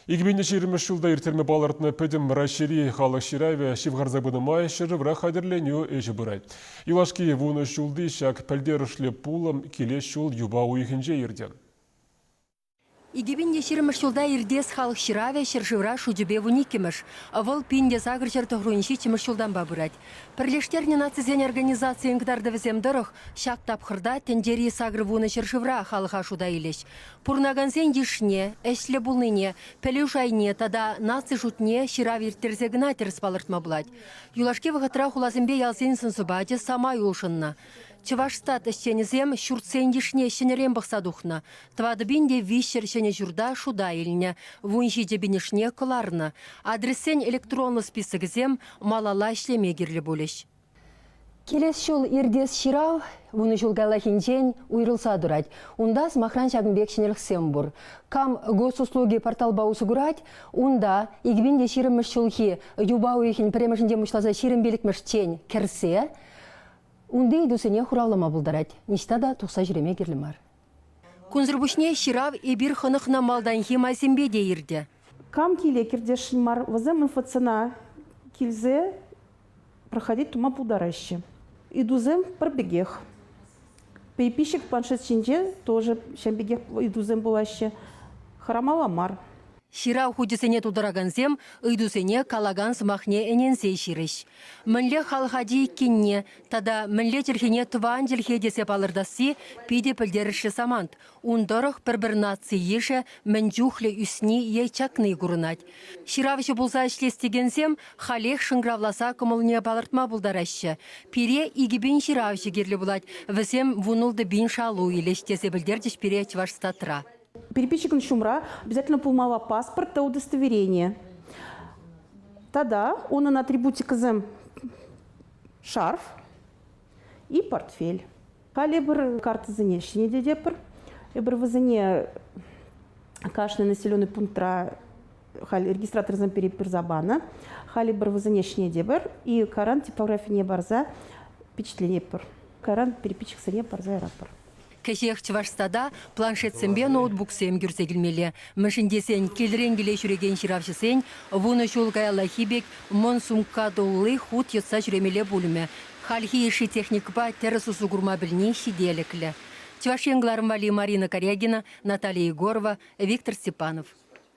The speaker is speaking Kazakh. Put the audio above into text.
2020 жылда иртерме балартына пөдім рашири халық ширайве шивғарзабыны майшыры врақ хадерленю эжі бұрай. Илашки вуны жылды шак пәлдерішлі пулым келес жыл юба уйхінже ерден. 2020 жылда ирдес халық шираве шыршывра шудюбе вуникимыш. Вол пинде загрчар тұғруынши чимыш жылдан бабырать. Пірлештерне нацизен организациян кдарды візем дұрық, шак тапқырда тендері сагры вуны шыршывра халыға шуда илеш. Пурнаганзен ешне, әшлі бұлныне, пәлеушайне, тада наци жутне шираве иртерзегіна теріс балыртма бұлад. Юлашке вғытра хулазымбе ялзен сынсыбаде сама юлшынна. Чывашстат әшченізем шүртсен ешне шенерен бұқса дұхна. Твадыбінде вишер шене журда шуда еліне, вунши дебінешне кыларны. Адресен электронлы списігізем малала ішлеме керлі болеш. Келес жыл ирдес ширау, вуны жылгала хинчен уйрылса дұрад. Ундас махран шагынбек шенеліксем бұр. Кам госуслуги портал баусы гурать, унда игбінде ширымыш жылхи юбау ехін премешінде мұшлаза ширымбелікміш чен керсе, унды идусыне хуралама бұлдарад. Ништа да тұқса жүреме керлімар. Күнзірбушне ширав ебір хынықна малданхи мазимбе де ирді. Кам келе кердешін мар, вазем инфоцена келзе проходить тума пудараще. Идузем пробегех. Переписчик планшет чинже тоже шамбегех идузем булаще. Харамала мар. Ширау худисене тудыраганзем, ыйдусене калаган смахне эненсе ширыш. Мінле халхади кинне, тада мінле терхене тван делхе десе палырдасы пиде пілдеріші самант. Ундорых бір нации еше мінжухле үсни ейчакны гурынат. Ширавышы болса ішлестегенсем, халех шыңгравласа кымылне палыртма бұлдарашы. Пире игібен ширавышы керлі бұлад, візем вунулды бин шалу елештесе білдердіш пире чвашстатра. Переписчик шумра обязательно пулмала паспорт и удостоверение. Тогда он на атрибутик зем шарф и портфель. Калибр карты занешения дедепр. Эбр вазане кашный населенный пунктра регистратор зем перепирзабана. Халибр вазанешния дебр и каран типография не барза впечатление пр. Каран переписчик сане барза рапор. Кешех Чвашстада планшетсембе ноутбуксем гюрзегілмелі. Мішіндесен келренгіле жүреген ширавшысен, вуны жолгайла хибек мон сумка долы худ етса жүремеле бөліме. Хальхи еші техникпа терісу сугурма біліне шиделіклі. Чвашенгларым вали Марина Корягина, Наталья Егорова, Виктор Степанов.